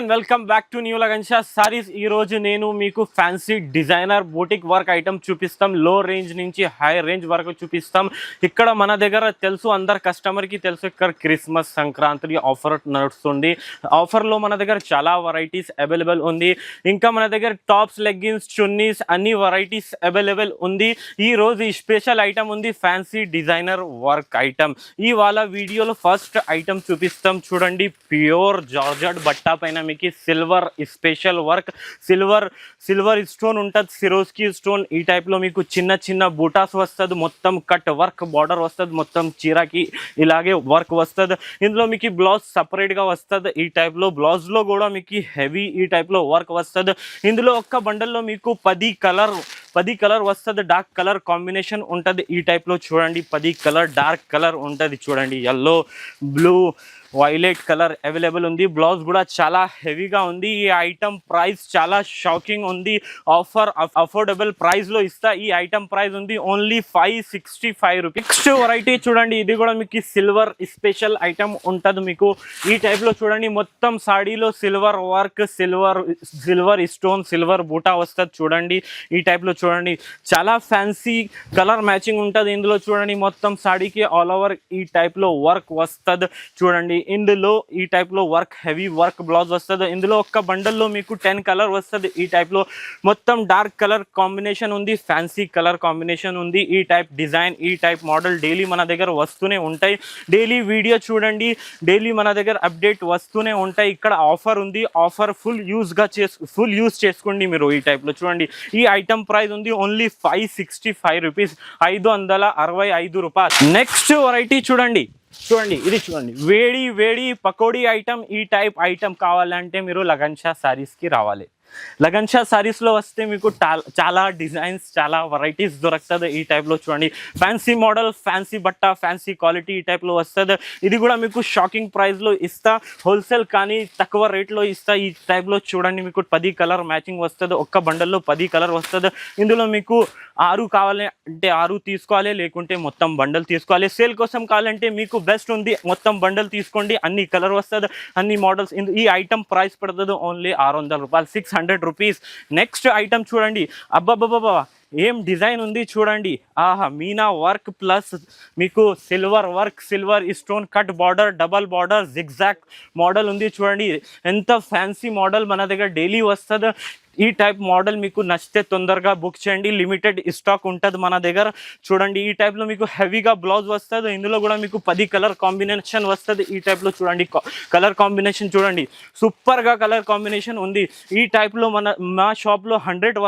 everyone, welcome back to New Lagansha Sarees. ఈ రోజు నేను మీకు fancy designer boutique work item చూపిస్తాం. లో రేంజ్ నుంచి హై రేంజ్ వరకు చూపిస్తాం. ఇక్కడ మన దగ్గర తెలుసు, అందరు కస్టమర్ కి తెలుసు, ఇక్కడ క్రిస్మస్ సంక్రాంతి ఆఫర్ నడుస్తుంది. ఆఫర్ లో మన దగ్గర చాలా వెరైటీస్ అవైలబుల్ ఉంది. ఇంకా మన దగ్గర టాప్స్, లెగ్గిన్స్, చున్నీస్ అన్ని వెరైటీస్ అవైలబుల్ ఉంది. ఈ రోజు ఈ స్పెషల్ ఐటమ్ ఉంది, ఫ్యాన్సీ డిజైనర్ వర్క్ ఐటమ్. ఇవాళ వీడియోలో ఫస్ట్ ఐటమ్ చూపిస్తాం. చూడండి, ప్యూర్ జార్జెట్ బట్టా పైన మీకు silver special work, silver stone ఉంటుంది, సిరోస్కి స్టోన్. ఈ టైప్ లో మీకు చిన్న చిన్న బూటాస్ వస్తుంది, మొత్తం కట్ వర్క్ బార్డర్ వస్తుంది, మొత్తం చీరకి ఇలాగే వర్క్ వస్తుంది. ఇందులో మీకు బ్లౌజ్ సపరేట్ గా వస్తుంది. ఈ టైప్ లో బ్లౌజ్ లో కూడా మీకు హెవీ ఈ టైప్ లో వర్క్ వస్తుంది. ఇందులో ఒక్క బండల్లో మీకు 10 కలర్ వస్తుంది. డార్క్ కలర్ కాంబినేషన్ ఉంటుంది. ఈ టైప్ లో చూడండి, 10 కలర్ డార్క్ కలర్ ఉంటుంది. చూడండి, yellow, blue, violet colour available ఉంది. బ్లౌజ్ కూడా చాలా హెవీగా ఉంది. ఈ ఐటమ్ ప్రైస్ చాలా షాకింగ్ ఉంది. అఫోర్డబుల్ ప్రైస్ లో ఇస్తా. ఈ ఐటమ్ ప్రైస్ ఉంది ఓన్లీ 565 రూపీస్. నెక్స్ట్ వెరైటీ చూడండి, ఇది కూడా మీకు సిల్వర్ స్పెషల్ ఐటమ్ ఉంటుంది. మీకు ఈ టైప్ లో చూడండి, మొత్తం సాడీలో silver work, silver stone, silver బూటా వస్తుంది. చూడండి, ఈ టైప్ లో చూడండి, చాలా ఫ్యాన్సీ కలర్ మ్యాచింగ్ ఉంటుంది. ఇందులో చూడండి, మొత్తం సాడీకి ఆల్ ఓవర్ ఈ టైప్ లో వర్క్ వస్తుంది. చూడండి, ఇందులో ఈ టైప్ లో వర్క్, హెవీ వర్క్ బ్లౌజ్ వస్తుంది. ఇందులో ఒక్క బండల్లో మీకు 10 కలర్ వస్తుంది. ఈ టైప్ లో మొత్తం డార్క్ కలర్ కాంబినేషన్ ఉంది, ఫ్యాన్సీ కలర్ కాంబినేషన్ ఉంది. ఈ టైప్ డిజైన్, ఈ టైప్ మోడల్ డైలీ మన దగ్గర వస్తూనే ఉంటాయి. డైలీ వీడియో చూడండి, డైలీ మన దగ్గర అప్డేట్ వస్తూనే ఉంటాయి. ఇక్కడ ఆఫర్ ఉంది, ఆఫర్ ఫుల్ యూజ్ చేసుకోండి మీరు. ఈ టైప్ లో చూడండి, ఈ ఐటమ్ ప్రైస్ ఉంది ఓన్లీ 565 రూపీస్, 565 రూపాయలు. నెక్స్ట్ వెరైటీ చూడండి, ఇది చూడండి, వేడి పకోడీ ఐటమ్. ఈ టైప్ ఐటమ్ కావాలంటే మీరు లగన్షా సారీస్కి రావాలి. లగన్షా సారీస్లో వస్తే మీకు చాలా డిజైన్స్, చాలా వెరైటీస్ దొరుకుతుంది. ఈ టైప్లో చూడండి, ఫ్యాన్సీ మోడల్, ఫ్యాన్సీ బట్ట, ఫ్యాన్సీ క్వాలిటీ ఈ టైప్లో వస్తుంది. ఇది కూడా మీకు షాకింగ్ ప్రైస్లో ఇస్తా, హోల్సేల్ కానీ తక్కువ రేట్లో ఇస్తా. ఈ టైప్లో చూడండి, మీకు 10 కలర్ మ్యాచింగ్ వస్తుంది. ఒక్క బండల్లో 10 కలర్ వస్తుంది. ఇందులో మీకు 6 కావాలి అంటే 6 తీసుకోవాలి, లేకుంటే మొత్తం బండల్ తీసుకోవాలి. సేల్ కోసం కావాలంటే మీకు బెస్ట్ ఉంది, మొత్తం బండల్ తీసుకోండి, అన్ని కలర్ వస్తుంది, అన్ని మోడల్స్. ఈ ఐటమ్ ప్రైస్ పడుతుంది ఓన్లీ 600 రూపాయలు, 600 రూపీస్. నెక్స్ట్ ఐటమ్ చూడండి, అబ్బాబ్బాబ్బా ఏం డిజైన్ ఉంది చూడండి. ఆహా, మీనా వర్క్ ప్లస్ మీకు silver work, silver stone cut border, double border, zigzag model ఉంది. చూడండి, ఎంత ఫ్యాన్సీ మోడల్ మన దగ్గర డైలీ వస్తుంది. ఈ టైప్ మోడల్ మీకు నచ్చితే తొందరగా బుక్ చేయండి, లిమిటెడ్ స్టాక్ ఉంటుంది మన దగ్గర. చూడండి, ఈ టైప్లో మీకు హెవీగా బ్లౌజ్ వస్తుంది. ఇందులో కూడా మీకు 10 కలర్ కాంబినేషన్ వస్తుంది. ఈ టైప్లో చూడండి, కలర్ కాంబినేషన్ చూడండి, సూపర్గా కలర్ కాంబినేషన్ ఉంది. ఈ టైప్లో మా షాప్లో 100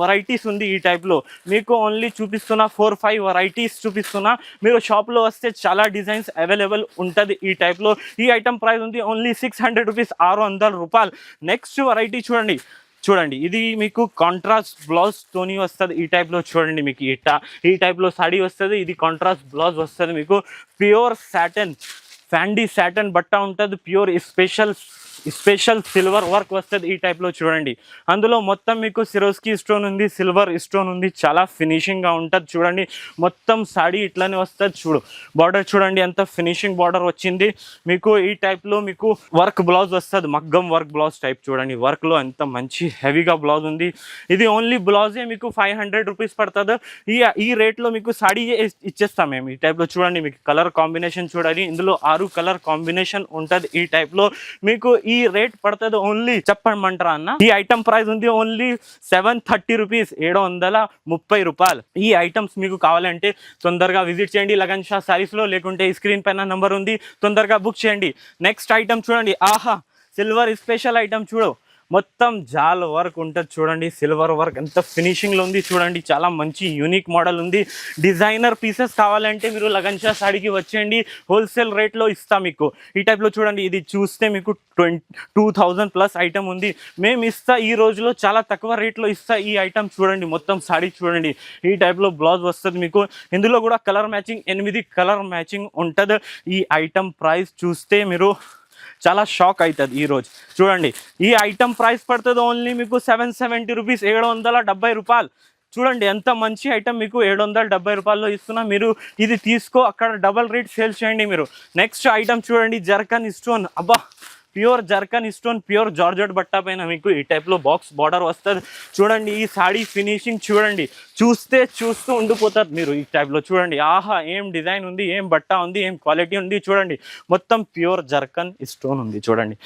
వెరైటీస్ ఉంది. ఈ టైప్లో మీకు ఓన్లీ చూపిస్తున్నా 4-5 వెరైటీస్ చూపిస్తున్నా. మీరు షాప్లో వస్తే చాలా డిజైన్స్ అవైలబుల్ ఉంటుంది. ఈ టైప్లో ఈ ఐటమ్ ప్రైస్ ఉంది ఓన్లీ 600 రూపీస్, 600 రూపాయలు. నెక్స్ట్ వెరైటీ చూడండి, ఇది మీకు కాంట్రాస్ట్ బ్లౌజ్ తోని వస్తుంది. ఈ టైప్లో చూడండి, మీకు ఈ టైప్లో సాడీ వస్తుంది. ఇది కాంట్రాస్ట్ బ్లౌజ్ వస్తుంది. మీకు ప్యూర్ సాటన్, ఫ్యాండీ సాటన్ బట్ట ఉంటుంది. ప్యూర్ స్పెషల్ సిల్వర్ వర్క్ వస్తుంది. ఈ టైప్లో చూడండి, అందులో మొత్తం మీకు సిరోస్కి స్టోన్ ఉంది, సిల్వర్ స్టోన్ ఉంది, చాలా ఫినిషింగ్గా ఉంటుంది. చూడండి, మొత్తం సాడీ ఇట్లానే వస్తుంది. బార్డర్ చూడండి, ఎంత ఫినిషింగ్ బార్డర్ వచ్చింది. మీకు ఈ టైప్లో మీకు వర్క్ బ్లౌజ్ వస్తుంది, మగ్గం వర్క్ బ్లౌజ్ టైప్. చూడండి, వర్క్లో ఎంత మంచి హెవీగా బ్లౌజ్ ఉంది. ఇది ఓన్లీ బ్లౌజే మీకు 500 రూపీస్ పడుతుంది. ఈ రేట్లో మీకు సాడీ ఇచ్చేస్తాం మేము. ఈ టైప్లో చూడండి, మీకు కలర్ కాంబినేషన్ చూడాలి, ఇందులో 6 కలర్ కాంబినేషన్ ఉంటుంది. ఈ టైప్లో మీకు ఈ రేట్ పడుతుంది ఓన్లీ, చెప్పమంటారా అన్న, ఈ ఐటమ్ ప్రైస్ ఉంది ఓన్లీ 730 రూపీస్, 730 రూపాయలు. ఈ ఐటమ్స్ మీకు కావాలంటే తొందరగా విజిట్ చేయండి లగన్షా సారీస్ లో, లేకుంటే ఈ స్క్రీన్ పైన నంబర్ ఉంది, తొందరగా బుక్ చేయండి. నెక్స్ట్ ఐటమ్ చూడండి, ఆహా, సిల్వర్ స్పెషల్ ఐటమ్ చూడు, మొత్తం జాల్ వర్క్ ఉంటుంది. చూడండి, సిల్వర్ వర్క్ ఎంత ఫినిషింగ్లో ఉంది. చూడండి, చాలా మంచి యూనిక్ మోడల్ ఉంది. డిజైనర్ పీసెస్ కావాలంటే మీరు లగన్షా సాడీకి వచ్చేయండి, హోల్సేల్ రేట్లో ఇస్తా మీకు. ఈ టైప్లో చూడండి, ఇది చూస్తే మీకు 2000+ ఐటమ్ ఉంది. మేము ఇస్తా, ఈ రోజులో చాలా తక్కువ రేట్లో ఇస్తా ఈ ఐటమ్. చూడండి, మొత్తం సాడీ చూడండి, ఈ టైప్లో బ్లౌజ్ వస్తుంది మీకు. ఇందులో కూడా కలర్ మ్యాచింగ్, 8 కలర్ మ్యాచింగ్ ఉంటుంది. ఈ ఐటమ్ ప్రైస్ చూస్తే మీరు చాలా షాక్ అవుతుంది. ఈరోజు చూడండి, ఈ ఐటమ్ ప్రైస్ పడుతుంది ఓన్లీ మీకు 770 రూపీస్, 770 రూపాయలు. చూడండి, ఎంత మంచి ఐటమ్ మీకు 770 రూపాయల్లో ఇస్తున్నా. మీరు ఇది తీసుకో, అక్కడ డబల్ రేట్ సేల్ చేయండి మీరు. నెక్స్ట్ ఐటమ్ చూడండి, జర్కన్ స్టోన్. అబ్బా, pure zircon stone pure georgette బట్ట పైన మీకు ఈ టైప్లో బాక్స్ బార్డర్ వస్తుంది చూడండి. ఈ సాడీ ఫినిషింగ్ చూడండి, చూస్తూ ఉండిపోతారు మీరు ఈ టైప్లో. చూడండి ఆహా ఏం డిజైన్ ఉంది, ఏం బట్ట ఉంది, ఏం క్వాలిటీ ఉంది చూడండి. మొత్తం ప్యూర్ జర్కన్ స్టోన్ ఉంది చూడండి.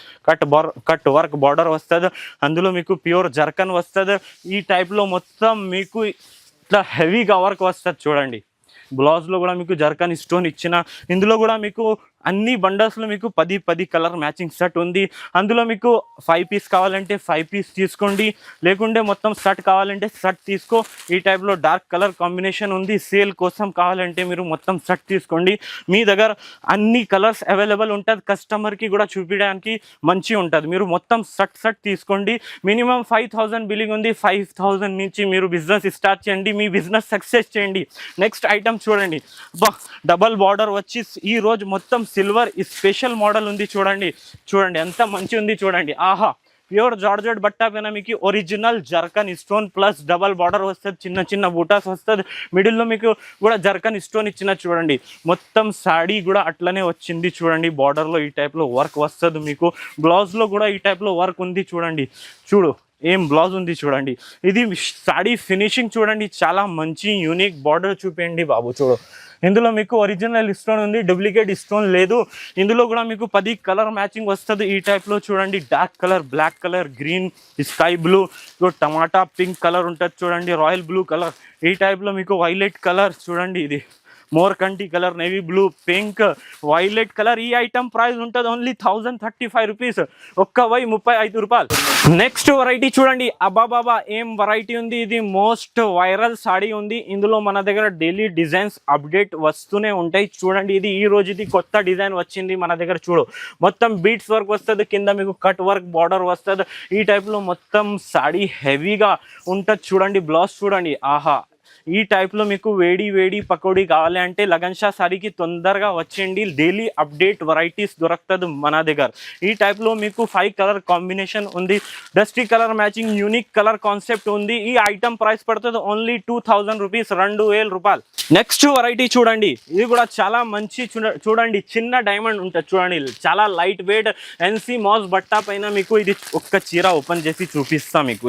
కట్ వర్క్ బార్డర్ వస్తుంది, అందులో మీకు ప్యూర్ జర్కన్ వస్తుంది. ఈ టైప్లో మొత్తం మీకు ఇట్లా హెవీగా వర్క్ వస్తుంది చూడండి. బ్లౌజ్లో కూడా మీకు జర్కన్ స్టోన్ ఇచ్చిన, ఇందులో కూడా మీకు అన్ని బండల్స్లో మీకు 10 కలర్ మ్యాచింగ్ సెట్ ఉంది. అందులో మీకు 5 పీస్ కావాలంటే 5 పీస్ తీసుకోండి, లేకుంటే మొత్తం సెట్ కావాలంటే సెట్ తీసుకో. ఈ టైప్లో డార్క్ కలర్ కాంబినేషన్ ఉంది. సేల్ కోసం కావాలంటే మీరు మొత్తం సెట్ తీసుకోండి. మీ దగ్గర అన్ని కలర్స్ అవైలబుల్ ఉంటుంది, కస్టమర్కి కూడా చూపించడానికి మంచిగా ఉంటుంది. మీరు మొత్తం సెట్ తీసుకోండి. మినిమం 5000 బిల్లింగ్ ఉంది. 5000 నుంచి మీరు బిజినెస్ స్టార్ట్ చేయండి, మీ బిజినెస్ సక్సెస్ చేయండి. నెక్స్ట్ ఐటమ్ చూడండి, డబల్ బార్డర్ వచ్చి ఈ రోజు మొత్తం సిల్వర్ స్పెషల్ మోడల్ ఉంది చూడండి. ఎంత మంచి ఉంది చూడండి. ఆహా ప్యూర్ జార్జెట్ బట్ట పైన మీకు original zircon stone plus double border వస్తుంది, చిన్న బూటాస్ వస్తుంది. మిడిల్లో మీకు కూడా జర్కన్ స్టోన్ ఇచ్చిన చూడండి. మొత్తం సాడీ కూడా అట్లనే వచ్చింది చూడండి. బార్డర్లో ఈ టైప్లో వర్క్ వస్తుంది మీకు. బ్లౌజ్లో కూడా ఈ టైప్లో వర్క్ ఉంది చూడండి. ఏం బ్లౌజ్ ఉంది చూడండి. ఇది సాడీ ఫినిషింగ్ చూడండి, చాలా మంచి యూనిక్ బార్డర్ చూపించండి బాబు. ఇందులో మీకు ఒరిజినల్ స్టోన్ ఉంది, డూప్లికేట్ స్టోన్ లేదు. ఇందులో కూడా మీకు 10 కలర్ మ్యాచింగ్ వస్తుంది ఈ టైప్లో చూడండి. Dark colour, black colour, green, sky blue, టమాటా పింక్ కలర్ ఉంటుంది చూడండి. రాయల్ బ్లూ కలర్, ఈ టైప్లో మీకు వైలెట్ కలర్ చూడండి. ఇది మోర్ కంటి colour, navy blue, pink, violet colour. ఈ ఐటమ్ ప్రైస్ ఉంటుంది ఓన్లీ 1035 రూపీస్, 1035 రూపాయలు. నెక్స్ట్ వెరైటీ చూడండి. అబ్బాబాబా ఏం వెరైటీ ఉంది, ఇది మోస్ట్ వైరల్ సాడీ ఉంది. ఇందులో మన దగ్గర డైలీ డిజైన్స్ అప్డేట్ వస్తూనే ఉంటాయి చూడండి. ఇది ఈ రోజు ఇది కొత్త డిజైన్ వచ్చింది మన దగ్గర. మొత్తం బీట్స్ వర్క్ వస్తుంది, కింద మీకు కట్ వర్క్ బార్డర్ వస్తుంది. ఈ టైప్లో మొత్తం సాడీ హెవీగా ఉంటుంది చూడండి. బ్లౌజ్ చూడండి. ఆహా ఈ టైప్లో మీకు వేడి పకోడీ కావాలి అంటే లగన్ షా సారీకి తొందరగా వచ్చేయండి. డైలీ అప్డేట్ వెరైటీస్ దొరుకుతుంది మన దగ్గర. ఈ టైప్లో మీకు 5 కలర్ కాంబినేషన్ ఉంది, dusty colour matching unique colour concept ఉంది. ఈ ఐటమ్ ప్రైస్ పడుతుంది ఓన్లీ 2000 రూపీస్, 2000 రూపాయలు. నెక్స్ట్ వెరైటీ చూడండి. ఇది కూడా చాలా మంచి చూడండి. చిన్న డైమండ్ ఉంటుంది చూడండి, చాలా లైట్ వెయిట్ ఎన్సీ మాస్ బట్టా పైన మీకు ఇది ఒక్క చీర ఓపెన్ చేసి చూపిస్తా మీకు.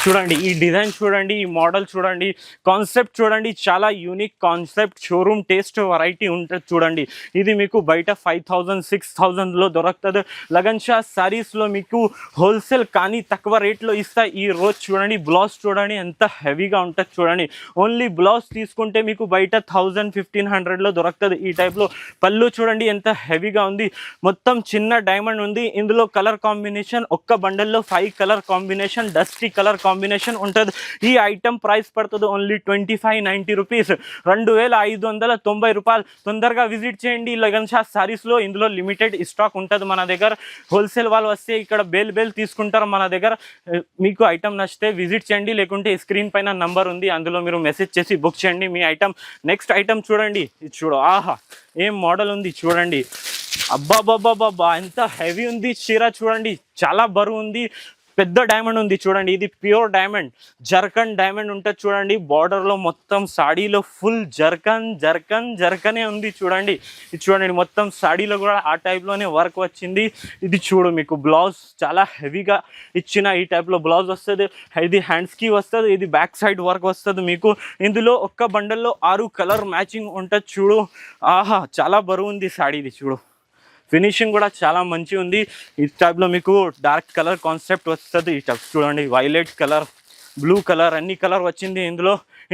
చూడండి ఈ డిజైన్ చూడండి, ఈ మోడల్ చూడండి, కాన్సెప్ట్ చూడండి. చాలా unique concept, showroom taste variety ఉంటుంది చూడండి. ఇది మీకు బయట 5000 6000లో దొరుకుతుంది. లగన్ షా సారీస్లో మీకు హోల్సేల్ కానీ తక్కువ రేట్లో ఇస్తా. ఈ రోజు చూడండి బ్లౌజ్ చూడండి ఎంత హెవీగా ఉంటుంది చూడండి. ఓన్లీ బ్లౌజ్ తీసుకుంటే మీకు బయట 1000-1500లో దొరుకుతుంది. ఈ టైప్లో పళ్ళు చూడండి ఎంత హెవీగా ఉంది. మొత్తం చిన్న డైమండ్ ఉంది. ఇందులో కలర్ కాంబినేషన్ ఒక్క బండల్లో 5 colour combination, dusty colour combination ఉంటుంది. ఈ ఐటమ్ ప్రైస్ పడుతుంది ఓన్లీ 2590 రూపీస్, 2590 రూపాయలు. తొందరగా విజిట్ చేయండి లగన్ షా సారీస్లో. ఇందులో లిమిటెడ్ స్టాక్ ఉంటుంది మన దగ్గర. హోల్సేల్ వాళ్ళు వస్తే ఇక్కడ బేల్ తీసుకుంటారు మన దగ్గర. మీకు ఐటమ్ నచ్చితే విజిట్ చేయండి, లేకుంటే స్క్రీన్ పైన నంబర్ ఉంది, అందులో మీరు మెసేజ్ చేసి బుక్ చేయండి మీ ఐటమ్. నెక్స్ట్ ఐటమ్ చూడండి. ఇది ఆహా ఏం మోడల్ ఉంది చూడండి. అబ్బాబాబాబా ఎంత హెవీ ఉంది చీర చూడండి, చాలా బరువు ఉంది. పెద్ద డైమండ్ ఉంది చూడండి. ఇది ప్యూర్ డైమండ్, జర్కన్ డైమండ్ ఉంటుంది చూడండి. బార్డర్లో మొత్తం సాడీలో ఫుల్ జర్కనే ఉంది చూడండి. ఇది చూడండి మొత్తం సాడీలో కూడా ఆ టైప్లోనే వర్క్ వచ్చింది. ఇది మీకు బ్లౌజ్ చాలా హెవీగా ఇచ్చిన ఈ టైప్లో బ్లౌజ్ వస్తుంది. ఇది హ్యాండ్స్కి వస్తుంది, ఇది బ్యాక్ సైడ్ వర్క్ వస్తుంది మీకు. ఇందులో ఒక్క బండల్లో 6 కలర్ మ్యాచింగ్ ఉంటుంది ఆహా చాలా బరువు ఉంది సాడీ. ఇది ఫినిషింగ్ కూడా చాలా మంచిగా ఉంది. ఈ టైప్లో మీకు డార్క్ కలర్ కాన్సెప్ట్ వస్తుంది. ఈ టైప్ చూడండి, వైలెట్ కలర్, బ్లూ కలర్, అన్ని కలర్ వచ్చింది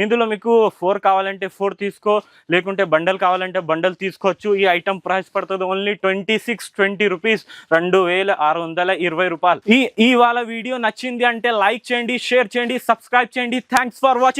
ఇందులో మీకు 4 కావాలంటే 4 తీసుకో, లేకుంటే బండల్ కావాలంటే బండల్ తీసుకోవచ్చు. ఈ ఐటమ్ ప్రైస్ పడుతుంది ఓన్లీ 2620 రూపీస్, 2620 రూపాయలు. ఈ వాళ్ళ వీడియో నచ్చింది అంటే లైక్ చేయండి, షేర్ చేయండి, సబ్స్క్రైబ్ చేయండి. Thanks for watching.